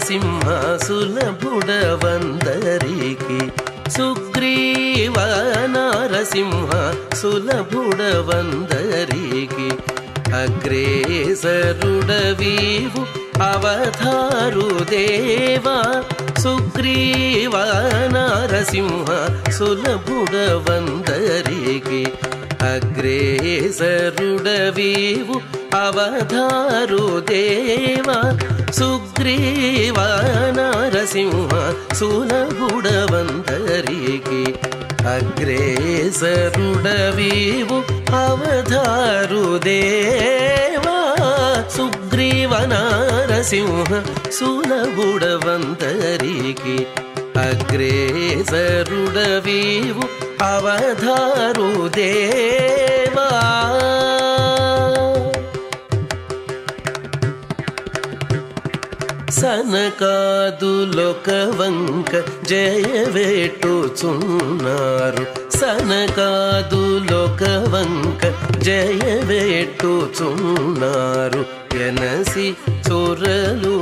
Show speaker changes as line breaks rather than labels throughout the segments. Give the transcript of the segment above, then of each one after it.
నారసింహ సులభుడవందరికి సుగ్రీవ నారసింహ సులభుడవందరికి అగ్రేసరుడవీవు అవతారు దేవా సుగ్రీవ నారసింహ సులభుడవందరికి అగ్రేసరుడవీవు అవతారు దేవా సుగ్రీవ నారసింహ సులభుడవందరికి అగ్రేసరుడవీవు అవతారు దేవా సుగ్రీవ నారసింహ సులభుడవందరికి అగ్రేసరుడవీవు అవతారు దేవా సనకాదులొక వంక జయవేట్టుచున్నారు సనకాదులొక వంక జయవేట్టుచున్నారు ఎనసి చొరలు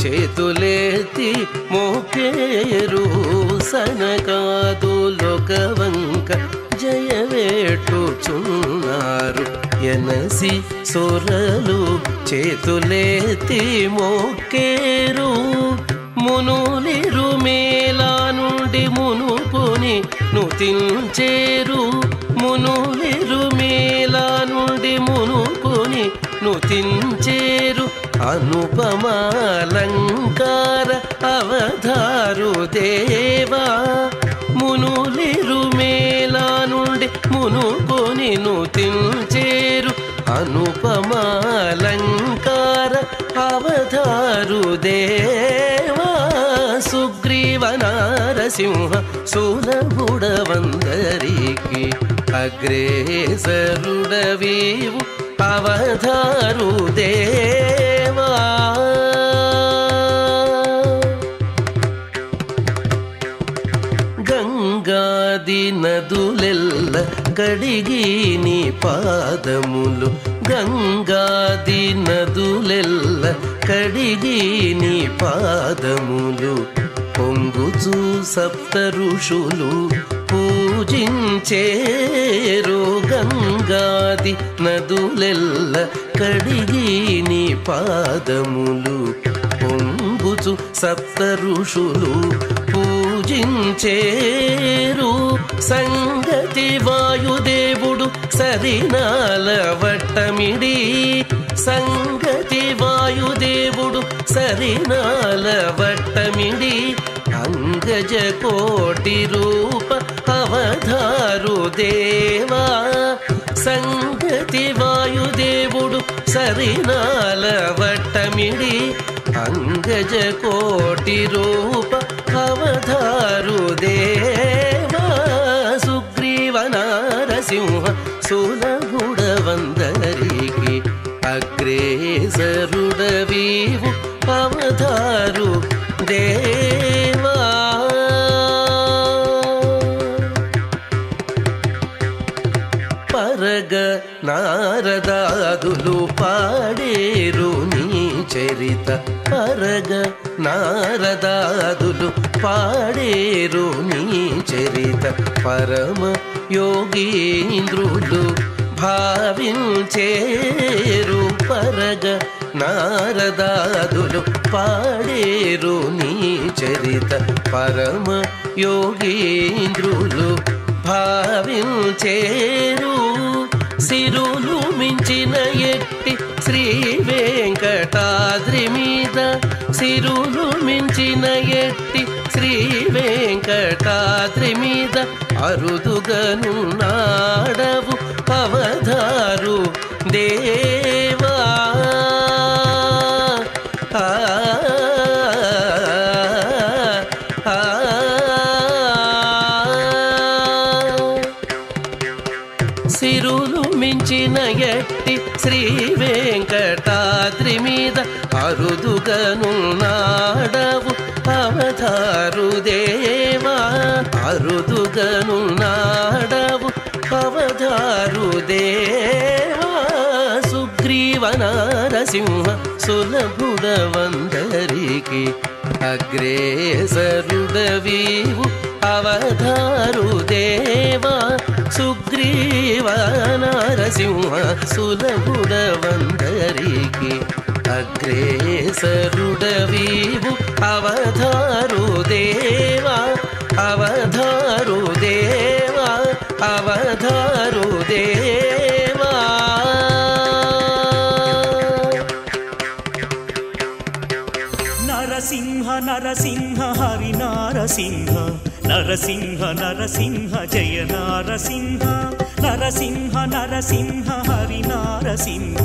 చేతులెత్తి మోకేరు సనకాదులొక వంక జయవేట్టుచున్నారు ఎనసి సొరలు చేతులెత్తి మోకేరు మునులిరు మేలా నుండి మునుకొని నుతించేరు మునులిరు మేలా నుండి మునుకొని నుతించేరు అనుపమాలంకార అవతారు దేవా మునులిరు మేలా నుండి మునుకొని నుతించేరు అనుపమాలంకార అవతారు దేవా సుగ్రీవ నారసింహ సులభుడవందరికి అగ్రేసరుడవీవు అవతారు దేవా గంగాది నదులెల్ల కడిగి నీ పాదములు గంగాది నదులెల్ల కడిగి నీ పాదములు పొంగుచు సప్త ఋషులు పూజించేరు గంగాది నదులెల్ల కడిగి నీ పాదములు పొంగుచు సప్త ఋషులు పూజించేరు సంగతి వాయుదేవుడు సరినాల వట్టమిడి సంగతి వాయుదేవుడు సరినాల వట్టమిడి అంగజ కోటి రూప అవతారు దేవా సంగతి వాయుదేవుడు సరినాల వట్టమిడి అంగజ కోటి రూప అవతారు దేవా సుగ్రీవ నారసింహ సులభుడవందరికి అగ్రేసరుడవీవు అవతారు దేవా పరగ నారదాదులు పాడేరు నీ చరిత పరగ నారదాదులు పాడేరు నీ చరిత పరమ యోగీంద్రులు భావించేరు పరగ నారదాదులు పాడేరు నీ చరిత పరమ యోగీంద్రులు భావించేరు సిరులు మించిన ఎట్టి శ్రీ వెంకటాద్రి మీద సిరులు మించిన ఎట్టి శ్రీ వెంకటాద్రి మీద అరుదుగనున్నాడవు అవతారు దేవా సిరులు మించిన ఎట్టి శ్రీ వెంకటాద్రి మీద అరుదుగనున్నాడవు అవతారు దేవా అరుదుగనున్నాడవు అవతారు దేవా సుగ్రీవ నారసింహ సులభుడవందరికి అగ్రేసరుడవీవు అవధారు దేవా సుగ్రీవ నరసింహ సులభుడవందరికి అగ్రేసరుడవీవు అవధారు దేవా అవధారు దేవా అవధారు దేవా
నరసింహ నరసింహ హరి నారసింహ నరసింహ నరసింహ జయ నారసింహ నరసింహ నరసింహ హరి నారసింహ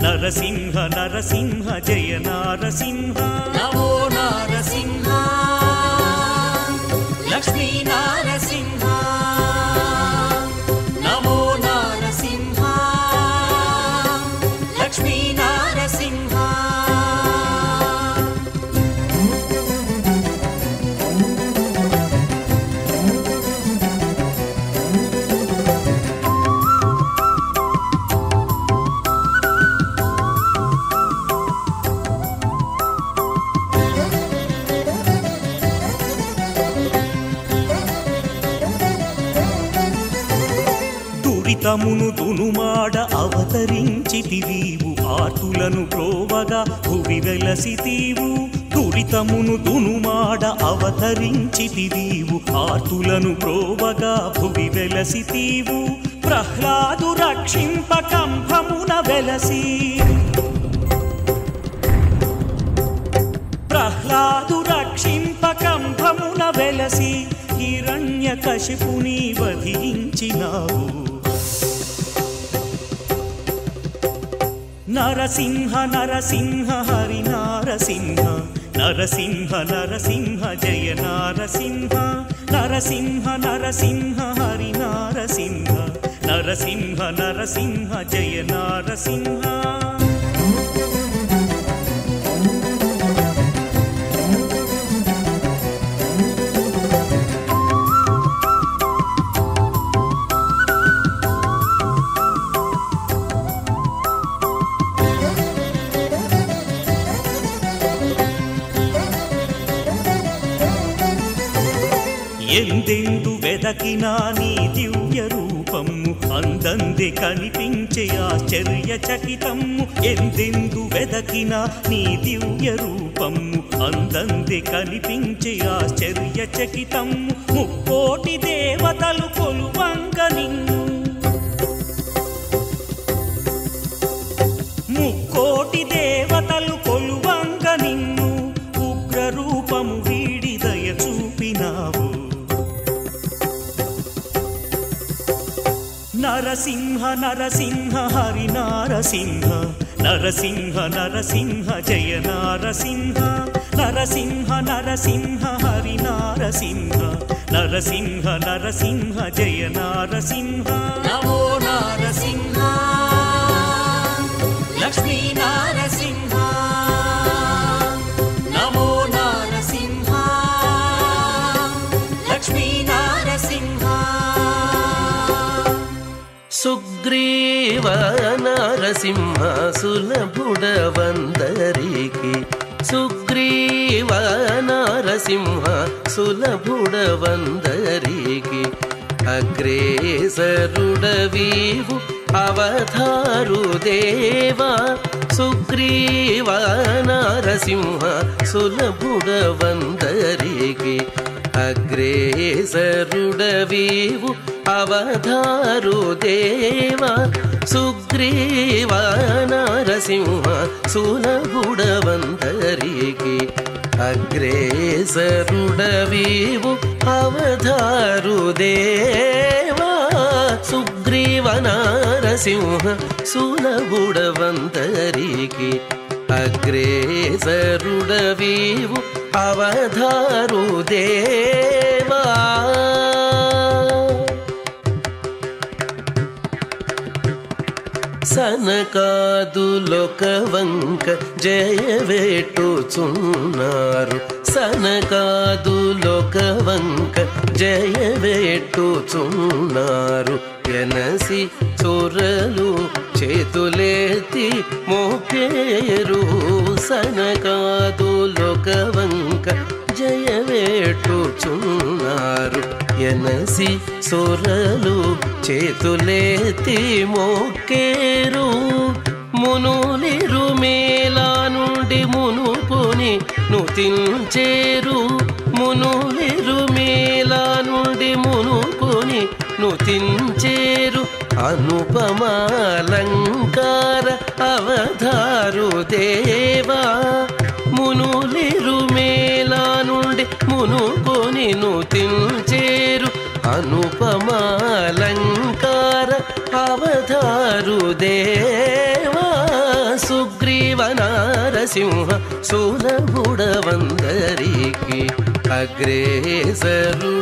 నరసింహ నరసింహ జయ నారసింహ నమో నారసింహ లక్ష్మీ నారసింహ నమో నారసింహ లక్ష్మీ నారసింహ దురితమును దునుమాడ అవతరించితివీవు ఆర్తులను ప్రోవగా భువి వెలసితీవు దురితమును దునుమాడ అవతరించితివీవు ఆర్తులను ప్రోవగా భువి వెలసితీవు ప్రహ్లాదు రక్షింప కంభమున వెలసి ప్రహ్లాదు రక్షింప కంభమున వెలసి హిరణ్యకశిపుని వధించినావు నరసింహ నరసింహ హరి నారసింహ నరసింహ నరసింహ జయ నారసింహ నరసింహ నరసింహ హరి నారసింహ నరసింహ నరసింహ జయ నారసింహ ఎందెందు వెదకినా నీ దివ్య రూపము అందంది కనిపించే ఆశ్చర్యచకితము ఎందెందు వెదకినా నీ దివ్య రూపము అందంది కనిపించే ఆశ్చర్యచకితము ముక్కోటి దేవతలు కొలువంగ నిన్ను ముక్కోటి దేవతలు కొలువంగ నిన్ను ఉగ్ర రూపము వీడి దయ చూపినావు నరసింహ నరసింహ హరి నారసింహ నరసింహ నరసింహ జయ నారసింహ నరసింహ నరసింహ హరి నారసింహ నరసింహ నరసింహ జయ నారసింహ నమో నారసింహ లక్ష్మీ నారసింహ నమో నారసింహ లక్ష్మీ నారసింహ
సుగ్రీవ నరసింహ సులభుడవందరికి సుగ్రీవ నరసింహ సులభుడవందరికి అగ్రేసరుడవీవు అవధారు దేవా సుగ్రీవ నరసింహ సులభుడవందరికి అగ్రేసరుడవీవు అవధారు దేవా సుగ్రీవ నరసింహ సులభుడవందరికి అగ్రేసరుడవీవు అవధారు దేవా సుగ్రీవ నరసింహ సులభుడవందరికి అగ్రేసరుడవీవు అవధారు దేవా సనకాదులొక వంక జయవేటుచున్నారు సనకాదులొక వంక జయవేట్టుచున్నారు ఎనసి చొరలు చేతులెత్తి మోకేరు సనకాదులొక వంక జయవేట్టుచున్నారు ఎనసి సొరలు చేతులెత్తి మోకేరు మునులిరు మేలా నుండి మునుకొని నుతించేరు మునులిరు మేలా నుండి మునుకొని నుతించేరు అనుపమాలంకార అవధారు దేవా మునులిరు మేలా నుండి మునుకొని నుతించేరు అనుపమాలంకార అవధారు దేవా సుగ్రీవ నారసింహ సులభుడవందరికి అగ్రేసరుడవీవు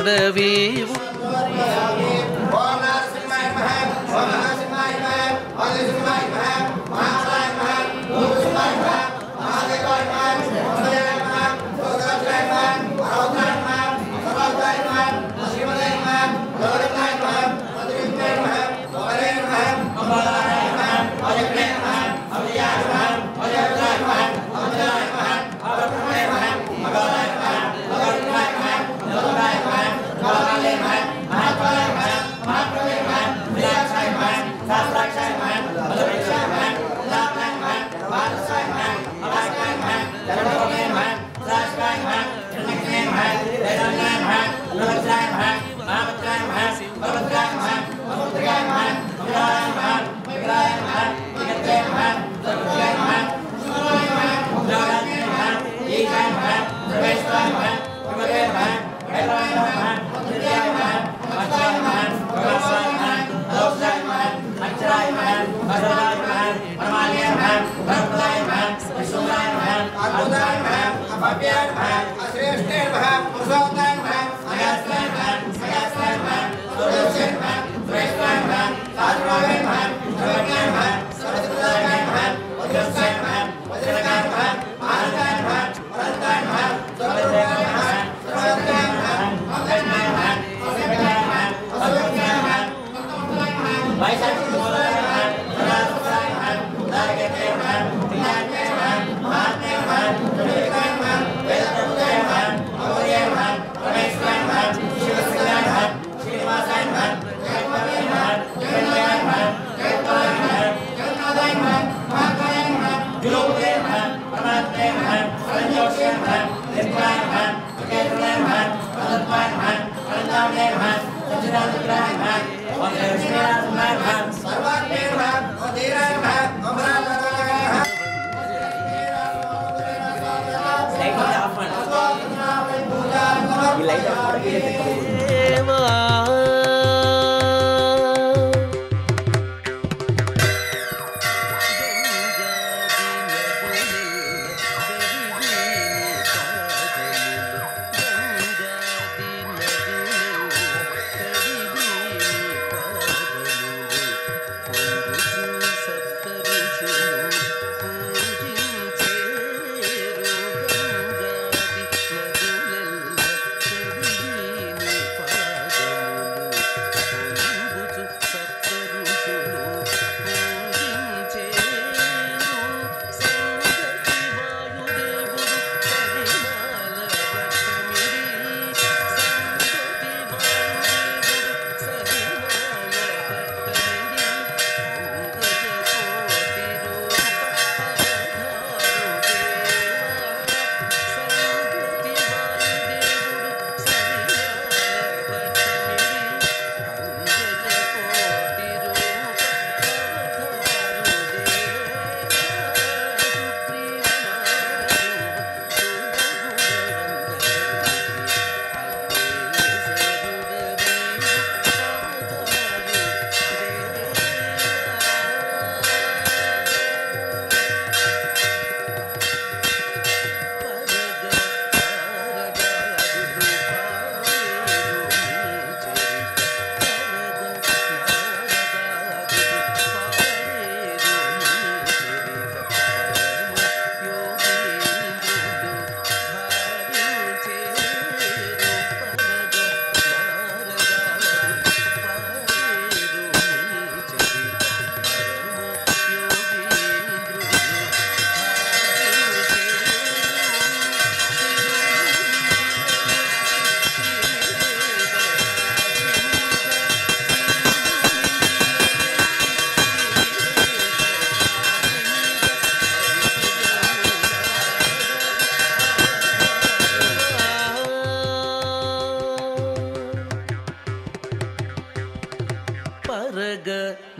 పరగ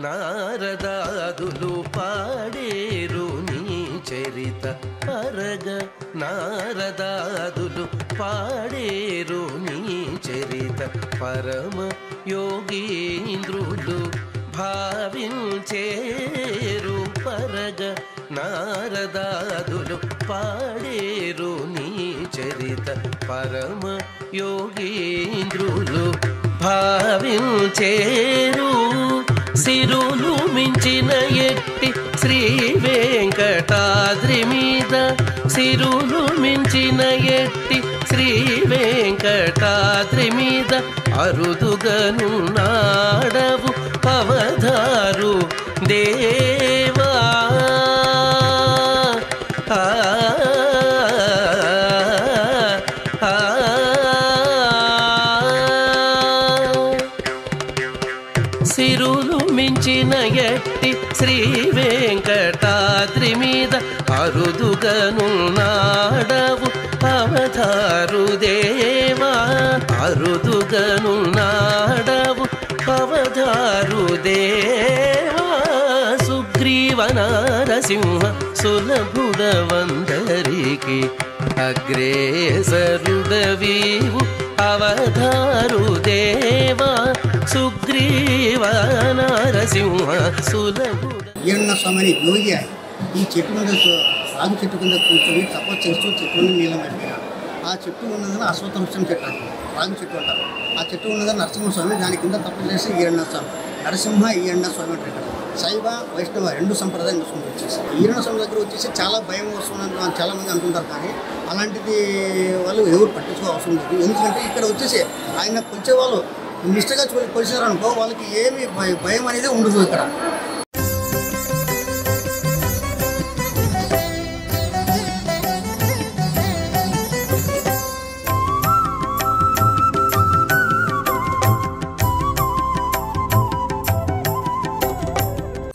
నారదాదులు పాడేరు నీ చరిత పరగ నారదాదులు పాడేరు నీ చరిత పరమ యోగీంద్రులు భావించేరు పరగ నారదాదులు పాడేరు నీ చరిత పరమ యోగీంద్రులు భావించేరు సిరులు మించిన ఎట్టి శ్రీ వెంకటాద్రి మీద సిరులు మించిన ఎట్టి శ్రీ వెంకటాద్రి మీద అరుదుగను నాడవు అవధారు దేవా సిరులు మించిన ఎట్టి శ్రీ వెంకటాద్రి మీద అరుదుగను నాడవు అవధారు దేవా అరుదుగను నాడవు అవధారు దేవా సుగ్రీవ నారసింహ సులభుడవందరికి అగ్రేసరుడవీవు అవధారు దేవా సుగ్రీవ నారసింహ సులభుడ
ఈయన స్వామిని యోగి ఈ చెట్టు మీద రాగి చెట్టు కింద కూర్చొని తపస్సు చేస్తూ చెట్టు నీళ్ళం పెట్టినాడు. ఆ చెట్టు ఉన్నదని అశ్వత్థవృక్షం చెట్టు అంటారు, రాగి చెట్టు అంటారు. ఆ చెట్టు ఉన్నదని నరసింహస్వామి, దాని కింద తపస్సు చేసి ఈయన స్వామి నరసింహ ఈయన స్వామి అంటారు. శైవ వైష్ణవ రెండు సంప్రదాయం చూసుకుని వచ్చేసి ఈయన స్వామి దగ్గర వచ్చేసి చాలా భయం వస్తుందని చాలామంది అంటుంటారు. కానీ అలాంటిది వాళ్ళు ఎవరు పట్టించుకో అవసరం లేదు. ఎందుకంటే ఇక్కడ వచ్చేసి ఆయన కొలిచే వాళ్ళు నిష్టగా కొలిచారనుకో వాళ్ళకి ఏమి భయం అనేది ఉండదు ఇక్కడ.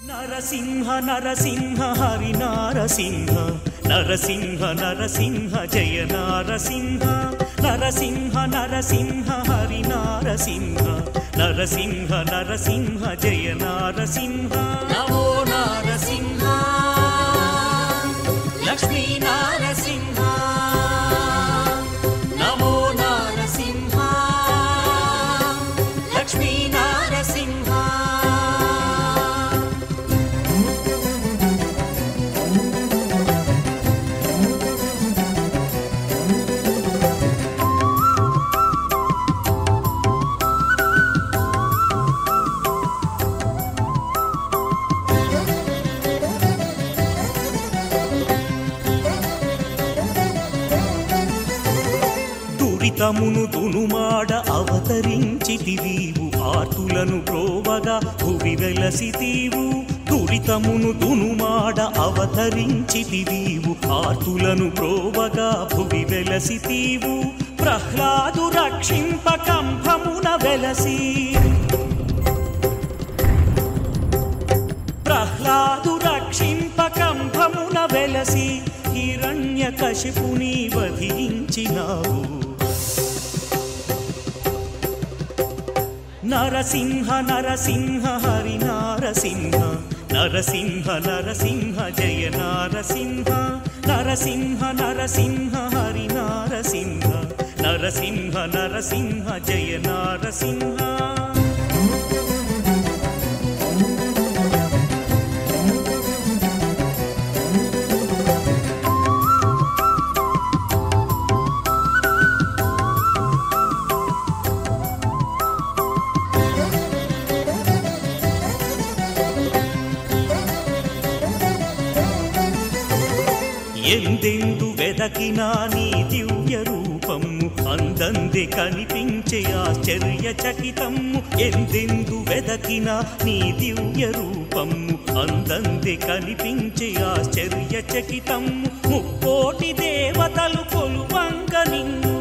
నరసింహ నరసింహ హరి నారసింహ నరసింహ నరసింహ జయ నారసింహ నరసింహ నరసింహ హరి నారసింహ నరసింహ నరసింహ జయ నారసింహ నమో నారసింహ లక్ష్మీ నారసింహ నమో నారసింహ లక్ష్మీ నారసింహ దురితమును దునుమాడ అవతరించితివీవు ఆర్తులను ప్రోవగా భువి వెలసితీవు దురితమును దునుమాడ అవతరించితివీవు ఆర్తులను ప్రోవగా భువి వెలసితీవు ప్రహ్లాదు రక్షింప కంభమున వెలసి ప్రహ్లాదు రక్షింప కంభమున వెలసి హిరణ్యకశిపుని వధించినావు నరసింహ నరసింహ హరి నారసింహ నరసింహ నరసింహ జయ నారసింహ నరసింహ నరసింహ హరి నారసింహ నరసింహ నరసింహ జయ నారసింహ ఎందెందు వెదకినా నీ దివ్య రూపము అందంది కనిపించే ఆశ్చర్యచకితము ఎందెందు వెదకినా నీ దివ్య రూపము అందంది కనిపించే ఆశ్చర్యచకితము ముక్కోటి దేవతలు కొలువంగ నిన్ను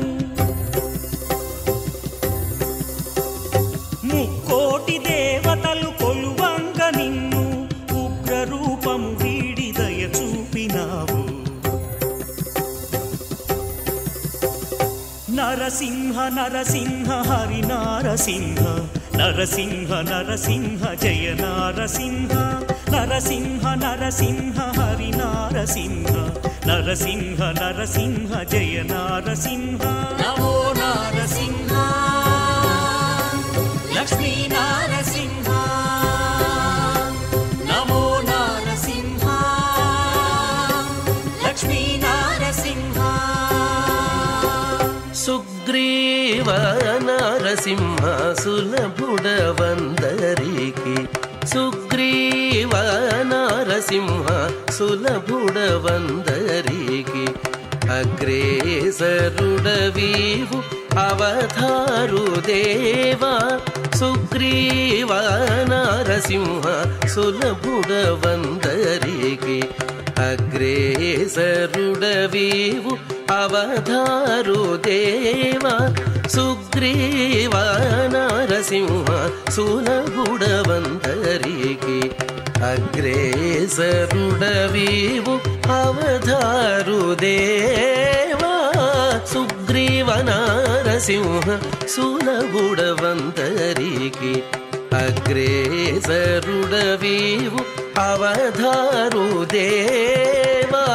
ముక్కోటి దేవతలు కొలువంగ నిన్ను ఉగ్ర రూపము వీడి దయ చూపినావు నరసింహ నరసింహ హరి నారసింహ నరసింహ నరసింహ జయ నారసింహ నరసింహ నరసింహ హరి నారసింహ నరసింహ నరసింహ జయ నారసింహ నమో నారసింహ లక్ష్మీ నారసింహ నమో నారసింహ లక్ష్మీ నారసింహ
సుగ్రీవ నరసింహ సులభుడవందరికి సుగ్రీవ నరసింహ సులభుడవందరికి అగ్రేసరుడవీవు అవతారు దేవా సుగ్రీవ నరసింహ సులభుడవందరికి అగ్రేసరుడవీవు అవతారు దేవా సుగ్రీవ నరసింహ సులభుడవందరికి అగ్రేసరుడవీవు అవతారు దేవా సుగ్రీవ నరసింహ సులభుడవందరికి అగ్రేసరుడవీవు అవతారు దేవా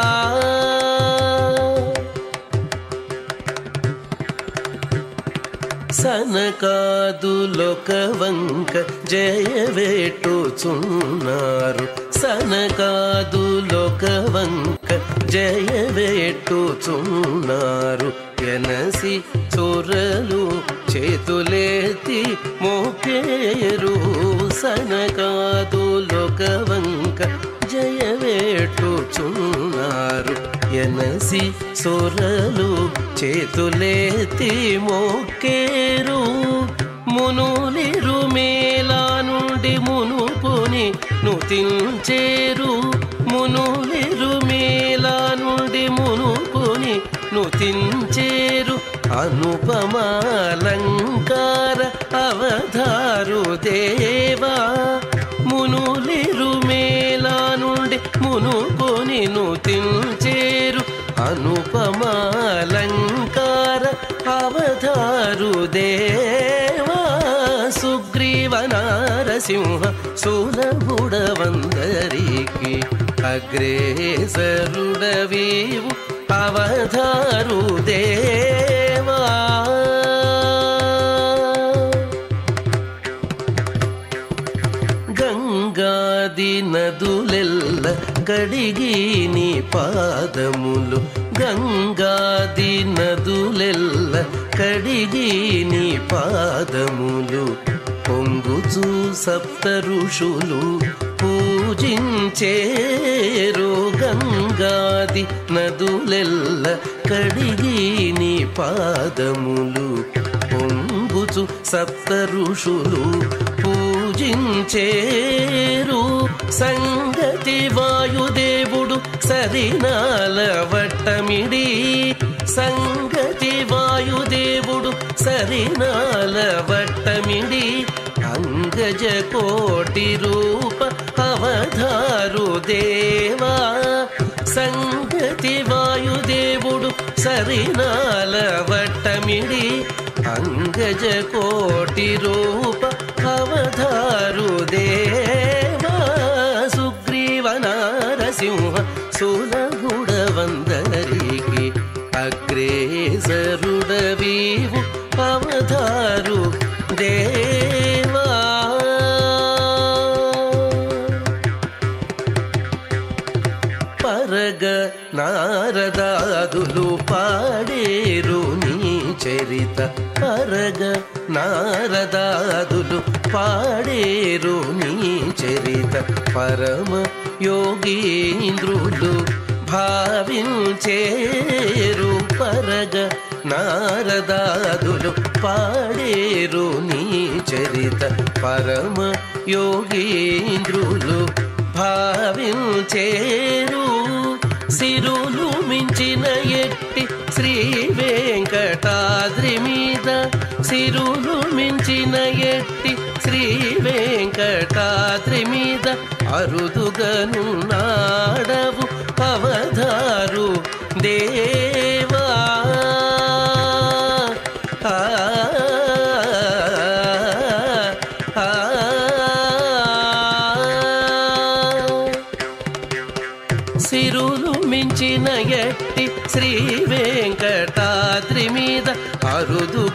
సనకాదులొక వంక జయవేట్టుచున్నారు సనకాదులొక వంక జయవేట్టుచున్నారు ఎనసి చొరలు చేతులెత్తి మోకేరు సనకాదులొక వంక జయవేట్టుచున్నారు ఎనసి సొరలు చేతులెత్తి మోకేరు మునులిరు మేలా నుండి మునుకొని నుతించేరు మునులిరు మేలా నుండి మునుకొని నుతించేరు అనుపమాలంకార అవతారు దేవా మునులిరు మేలా నుండి మునుకొని నుతించేరు అనుపమాలంకార అవతారు దేవా సుగ్రీవ నరసింహ సులభుడవందరికి అగ్రేసరుడవీవు అవతారు దేవా గంగాది నదులెల్ల కడిగి నీ పాదములు గంగాది నదులెల్ల కడిగి నీ పాదములు పొంగుచు సప్త ఋషులు పూజించేరు గంగాది నదులెల్ల కడిగి నీ పాదములు పొంగుచు సప్త ఋషులు పూజించేరు సంగతి వాయుదేవుడు సరినాల వట్టమిడి సంగతి వాయుదేవుడు సరినాల వట్టమిడి అంగజ కోటి రూప అవతారు దేవా సంగతి వాయుదేవుడు సరినాల వట్టమిడి అంగజ కోటి రూప అవతారు దేవా సుగ్రీవ నరసింహ సులభుడవందరికి అగ్రేసరుడవీవు అవతారు దేవా పరగ నారదాదులు పాడేరు నీ చరిత పరగ నారదాదులు పాడేరు నీ చరిత పరమ యోగీంద్రులు భావించేరు పరగ నారదాదులు పాడేరు నీ చరిత పరమ యోగీంద్రులు భావించేరు సిరులు మించిన ఎట్టి శ్రీ వెంకటాద్రి మీద సిరులు మించిన ఎట్టి శ్రీ వెంకటాద్రి మీద అరుదుగను నాడవు అవతారు దేవా సిరులు మించిన ఎట్టి శ్రీ వెంకటాద్రి మీద అరుదుగనున్నాడవు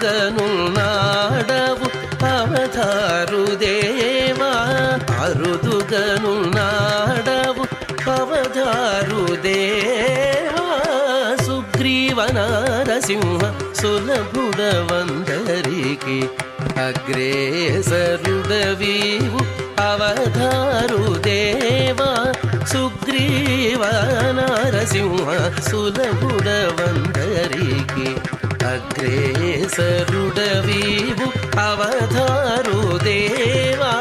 అవతారు దేవా అరుదుగనున్నాడవు అవతారు దేవా సుగ్రీవ నారసింహ సులభుడవందరికి అగ్రేసరుడవీవు అవతారు దేవా సుగ్రీవ నారసింహ సులభుడవందరికి అగ్రేసరుడవీవు అవతారు దేవా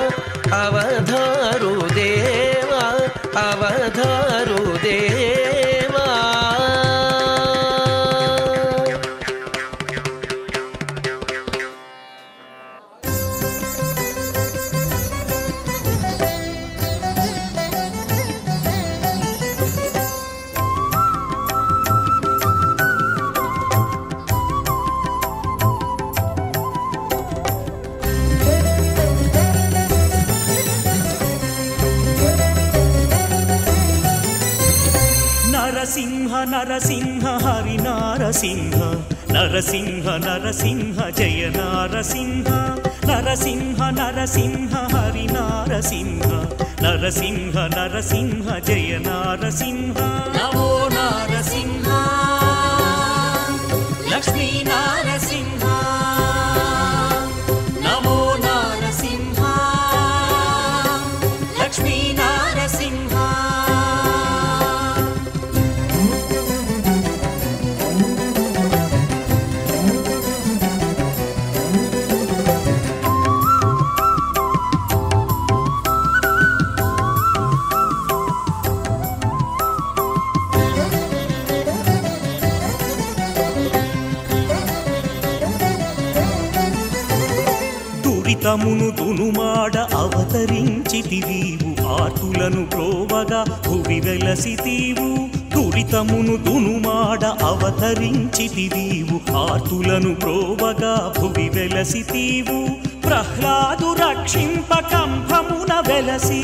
అవతారు దేవా అవతారు దేవా.
నరసింహ నరసింహ హరి నారసింహ నరసింహ నరసింహ జయ నారసింహ నరసింహ నరసింహ హరి నారసింహ నరసింహ నరసింహ జయ నారసింహ నమో నారసింహ లక్ష్మీ నారసింహ నమో నారసింహ లక్ష్మీ నారసింహ. దురితమును దునుమాడ అవతరించితివీవు ఆర్తులను ప్రోవగా భువి వెలసితీవు దురితమును దునుమాడ అవతరించితివీవు ఆర్తులను ప్రోవగా భువి వెలసితీవు ప్రహ్లాదు రక్షింప కంభమున వెలసి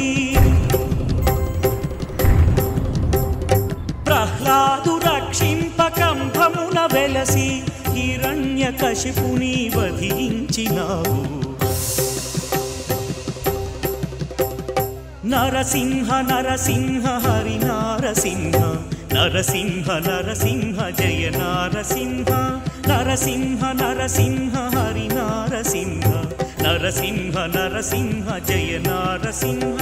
ప్రహ్లాదు రక్షింప కంభమున వెలసి హిరణ్యకశిపుని వధించినావు నరసింహ నరసింహ హరి నారసింహ నరసింహ నరసింహ జయ నారసింహ నరసింహ నరసింహ హరి నారసింహ నరసింహ నరసింహ జయ నారసింహ.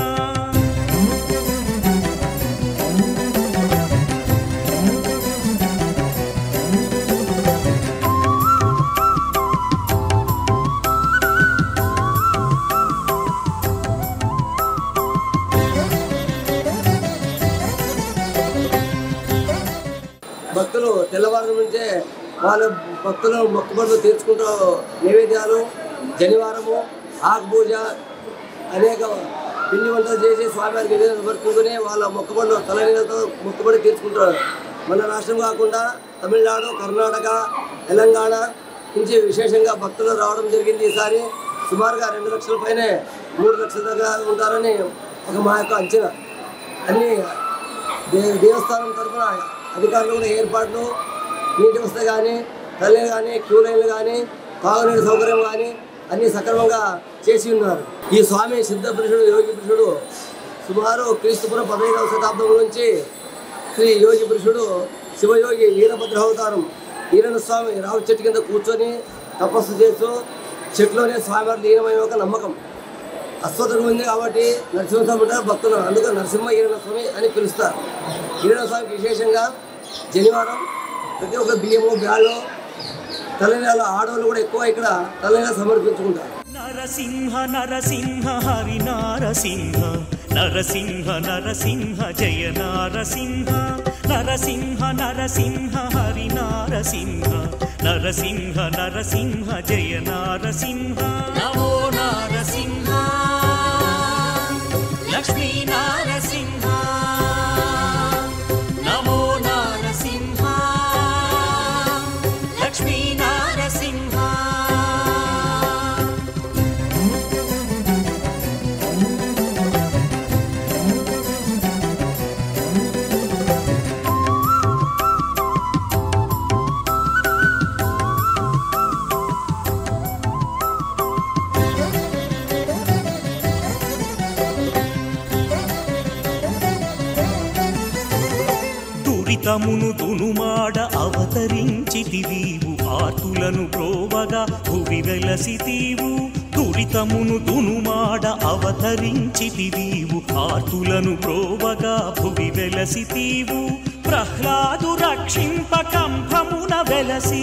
భక్తులు తెల్లవారు నుంచే వాళ్ళ భక్తుల మొక్కుబడులు తీర్చుకుంటూ నైవేద్యాలు జనివారము ఆకుపూజ అనేక పిండి వంటలు చేసి స్వామివారికి సమర్పించుకుని వాళ్ళ మొక్కుబడులు తలనీళ్ళతో మొక్కుబడి తీర్చుకుంటారు. మన రాష్ట్రం కాకుండా తమిళనాడు కర్ణాటక తెలంగాణ నుంచి విశేషంగా భక్తులు రావడం జరిగింది. ఈసారి సుమారుగా 2 లక్షల పైనే 3 లక్షల దాకా ఉంటారని మా యొక్క అంచనా. అన్ని దేవస్థానం తరఫున అధికారులు కూడా ఏర్పాట్లు నీటి వసతి కానీ తల్లి కానీ క్యూ లైన్లు కానీ తాగునీటి సౌకర్యం కానీ అన్నీ సక్రమంగా చేసి ఉన్నారు. ఈ స్వామి సిద్ధపురుషుడు యోగి పురుషుడు సుమారు క్రీస్తుపురం 15వ శతాబ్దం నుంచి శ్రీ యోగి పురుషుడు శివయోగి వీరభద్ర అవతారం ఈరణ స్వామి రావు చెట్టు కింద కూర్చొని తపస్సు చేస్తూ చెట్లోనే స్వామివారి లీనమైన ఒక నమ్మకం అశ్వతం ఉంది కాబట్టి నరసింహస్వామి ఉంటారు భక్తులు, అందుకే నరసింహ ఈరణ స్వామి అని పిలుస్తారు. ఈరణ స్వామికి విశేషంగా జనివారం ప్రతి ఒక్క బియ్యము బ్యాళ్ళు తలనీళ్ళ ఆడవాళ్ళు కూడా ఎక్కువ ఇక్కడ తలనీళ్ళ సమర్పించుకుంటారు.
నరసింహ నరసింహ హరి నారసింహ నరసింహ నరసింహ జయ నారసింహ నరసింహ నరసింహ హరి నారసింహ నరసింహ నరసింహ జయ నారసింహ నమో నారసింహ లక్ష్మీ నారసింహ నమో నారసింహ లక్ష్మీ నారసింహ. దురితమును దునుమాడ అవతరించితివీవు ఆర్తులను బ్రోవగా భువి వెలసితీవు దురితమును దునుమాడ అవతరించితివీవు ఆర్తులను బ్రోవగా భువి వెలసితీవు ప్రహ్లాదు రక్షింప కంభమున వెలసి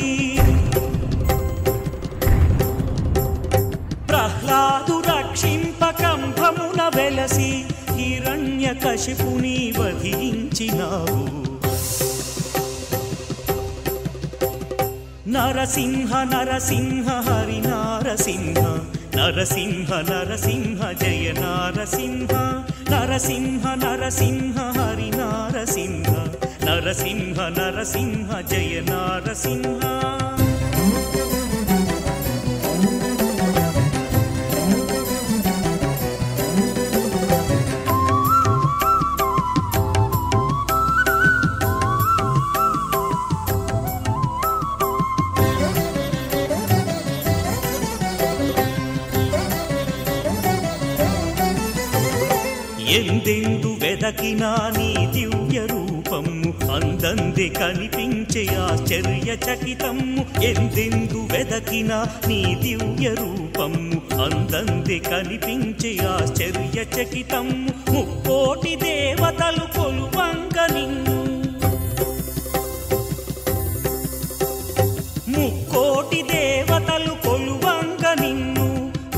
ప్రహ్లాదు రక్షింప కంభమున వెలసి హిరణ్యకశిపుని వధించినావు నరసింహ నరసింహ హరి నారసింహ నరసింహ నరసింహ జయ నారసింహ నరసింహ నరసింహ హరి నారసింహ నరసింహ నరసింహ జయ నారసింహ ఎందెందు వెదకినా నీ దివ్య రూపము అందంది కనిపించే ఆశ్చర్యచకితము ఎందెందు వెదకినా నీ దివ్య రూపము అందంది కనిపించే ఆశ్చర్యచకితము ముక్కోటి దేవతలు కొలువంగ నిన్ను ముక్కోటి దేవతలు కొలువంగ నిన్ను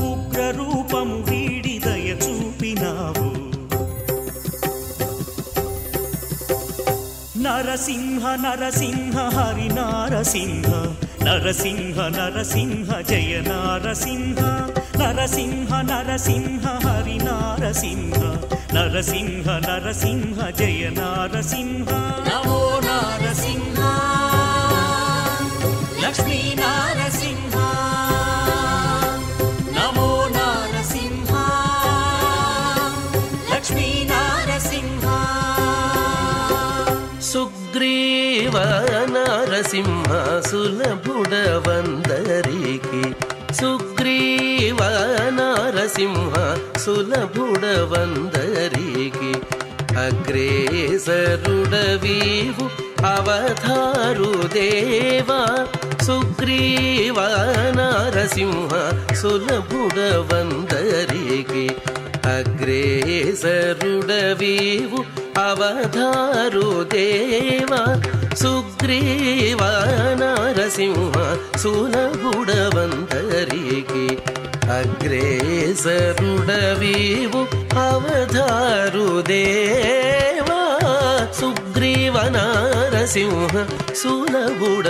ఉగ్ర రూపము వీడి దయ చూపినావు నరసింహ నరసింహ హరి నారసింహ నరసింహ నరసింహ జయ నారసింహ నరసింహ నరసింహ హరి నారసింహ నరసింహ నరసింహ జయ నారసింహ నమో నారసింహ లక్ష్మీ నారసింహ నమో నారసింహ లక్ష్మీ నారసింహ
సుగ్రీవ నరసింహ సులభుడవందరికి సుగ్రీవ నరసింహ సులభుడవందరికి అగ్రేసరుడవీవు అవతారు దేవా సుగ్రీవ నరసింహ సులభుడవందరికి అగ్రేసరుడవీవు అవతారు దేవా సుగ్రీవ నరసింహ సులభుడవందరికి అగ్రేసరుడవీవు అవతారు దేవా సుగ్రీవ నరసింహ సులభుడవందరికి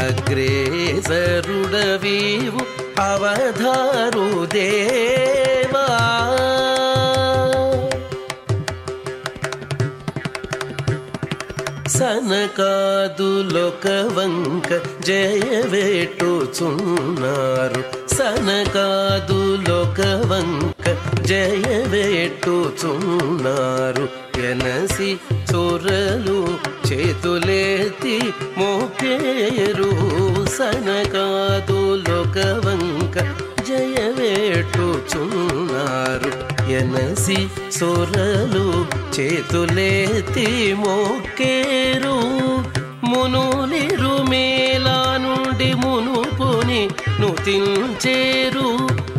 అగ్రేసరుడవీవు అవతారు దేవా సనకాదులొక వంక జయవేట్టుచున్నారు సనకాదులొక వంక జయవేట్టుచున్నారు ఎనసి చొరలు చేతులెత్తి మోకేరు సనకాదులొక వంక జయవేట్టుచున్నారు ఎనసి సొరలు చేతులెత్తి మోకేరు మునులిరు మేలా నుండి మునుపుని నుతించేరు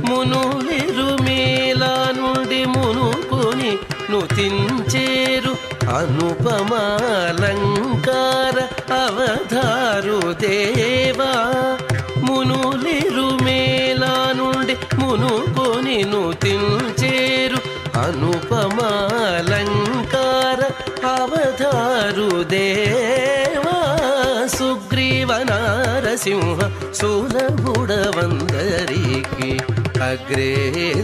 మునులిరు మేలా నుండి మునుపుని నుతించేరు అనుపమాలంకార అవతారు దేవా మునులిరు మేలా నుండి మునుకొని నుతించేరు అనుపమాలంకార అవతారు దేవా సుగ్రీవ నారసింహ సులభుడవందరికి అగ్రేసరుడవీవు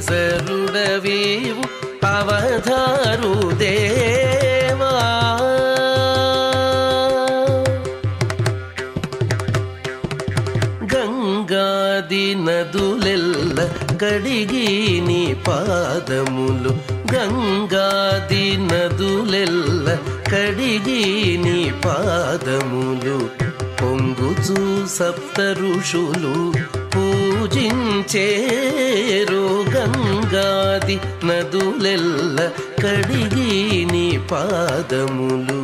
అవతారు దేవా గంగాది నదులెల్ల కడిగి నీ పాదములు గంగాది నదులెల్ల కడిగి నీ పాదములు పొంగుచు సప్త ఋషులు పూజించేరు గంగాది నదులెల్ల కడిగి నీ పాదములు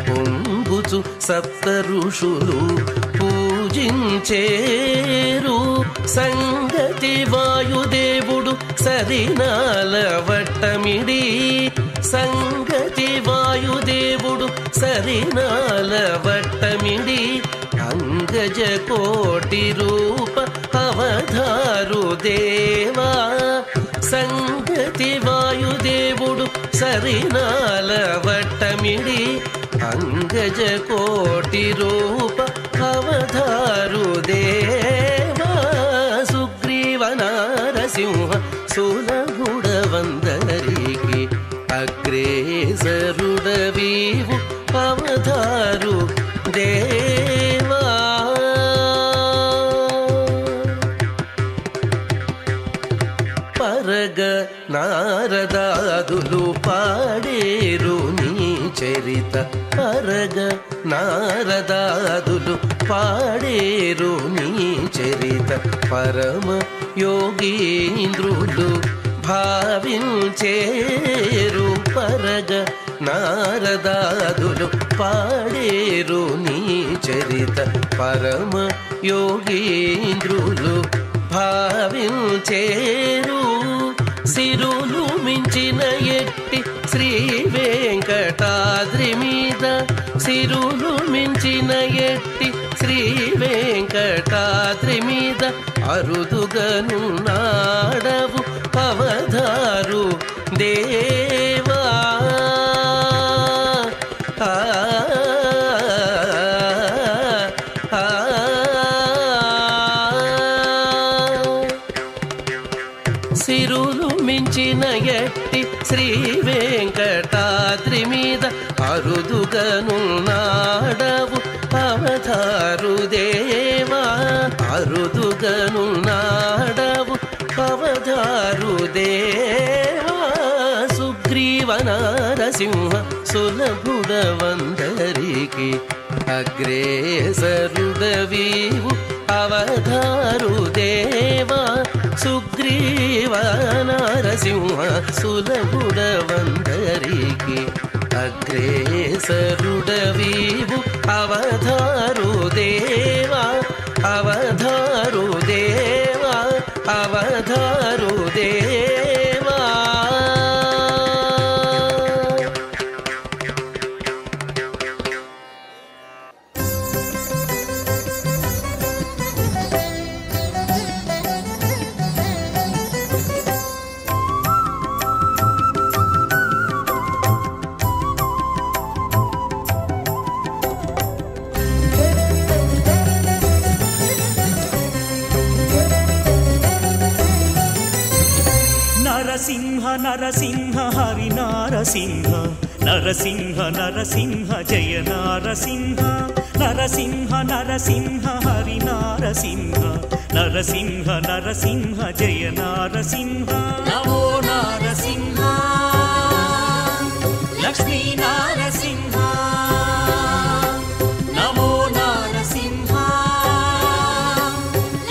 పొంగుచు సప్త ఋషులు పూజించేరు. సంగతి వాయుదేవుడు సరినాల వట్టమిడి, సంగతి వాయుదేవుడు సరినాల వట్టమిడి, అంగజ కోటి రూప అవధారు దేవా. సంగతి వాయుదేవుడు సరినాల వట్టమిడి, అంగజ కోటి రూప అవధారు దేవా. సుగ్రీవ నారసింహ సులభుడ వందరికి, అగ్రేసరుడవీవు అవధారు దేవా. పరగ నారదాదులు పాడేరు నీ చరిత, పరగ నారదాదులు పాడేరు నీ చరిత. పరమ యోగీంద్రులు భావించేరు, పరగ నారదాదులు పాడేరు నీ చరిత. పరమ యోగీంద్రులు భావించేరు. సిరులు మించిన ఎట్టి శ్రీ వెంకటాద్రి మీద, సిరులు మించిన ఎట్టి శ్రీ వెంకటాద్రి మీద, అరుదుగనున్నాడవు అవధారు దేవా. సిరులు మించిన ఎట్టి శ్రీ వెంకటాద్రి మీద, అరుదుగనున్నాడవు అవధారు దేవా. అరుదుగనున్నాడవు అవధారు దేవా. సుగ్రీవ నారసింహ సులభుడ వందరికి, అగ్రేసరుడవీవు అవధారు దేవా. సుగ్రీవ నారసింహ సులభుడ వందరికి, అగ్రేసరుడవీవు అవధారు దేవా. అవధారు దేవా, అవధారు దేవా.
నరసింహ నరసింహ హరి నారసింహ, నరసింహ నరసింహ జయ నారసింహ. నరసింహ నరసింహ హరి నారసింహ, నరసింహ నరసింహ జయ నారసింహ. నమో నారసింహ లక్ష్మీ నారసింహ, నమో నారసింహ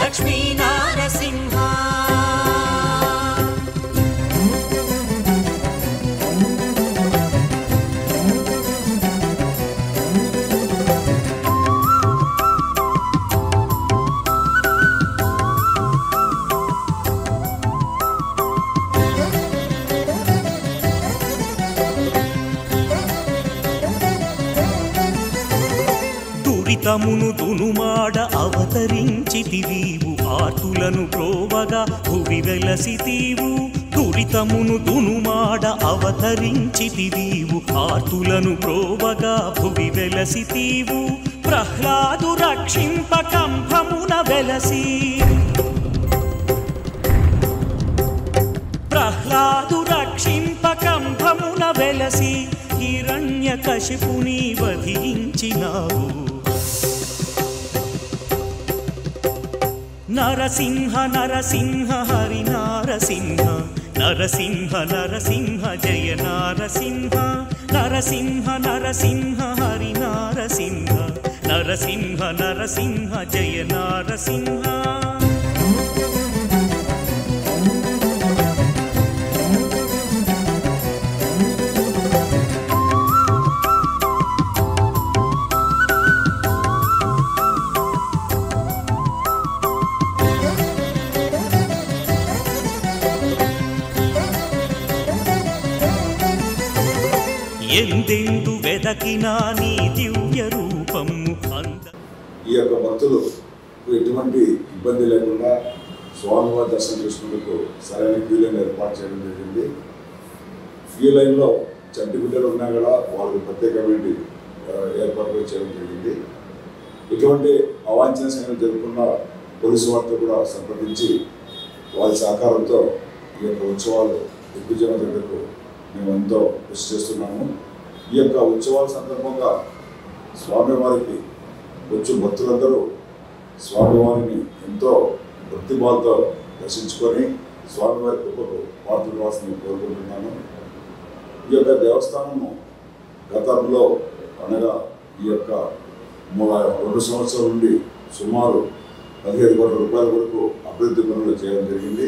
లక్ష్మీ నారసింహ. దురితమును దునుమాడ అవతరించితివీవు, ఆర్తులను ప్రోవగా భువి వెలసితీవు. దురితమును దునుమాడ అవతరించితివీవు, ఆర్తులను ప్రోవగా భువి వెలసితీవు. ప్రహ్లాదు రక్షింప కంభమున వెలసి, ప్రహ్లాదు రక్షింప కంభమున వెలసి, హిరణ్యకశిపుని వధించినావు. నరసింహ నరసింహ హరి నారసింహ, నరసింహ నరసింహ జయ నారసింహ. నరసింహ నరసింహ హరి నారసింహ, నరసింహ నరసింహ జయ నారసింహ. ఎందెందు వెదకినా నీ దివ్య రూపము
ఈ యొక్క భక్తులు ఎటువంటి ఇబ్బంది లేకుండా స్వామివారి దర్శనం చేసుకునేందుకు సరైన క్యూ లైన్ ఏర్పాటు చేయడం జరిగింది. క్యూ లైన్లో చంటి బిడ్డలు ఉన్నా కూడా వాళ్ళకి ప్రత్యేకమైన ఏర్పాట్లు చేయడం జరిగింది. ఇటువంటి అవాంఛనీయ సంఘటన జరుపుకున్న పోలీసు వారితో కూడా సంప్రదించి వారి సహకారంతో ఈ యొక్క ఉత్సవాలు దిగ్విజయం జరిగేందుకు మేము ఎంతో కృషి చేస్తున్నాము. ఈ యొక్క ఉత్సవాల సందర్భంగా స్వామివారికి వచ్చే భక్తులందరూ స్వామివారిని ఎంతో భక్తిభావంతో దర్శించుకొని స్వామివారి కృపకు పాత్రలు రావాల్సింది కోరుకుంటున్నాను. ఈ యొక్క దేవస్థానము గతంలో అనగా ఈ యొక్క 2 సంవత్సరాల నుండి సుమారు 15 కోట్ల రూపాయల వరకు అభివృద్ధి పనులు చేయడం జరిగింది.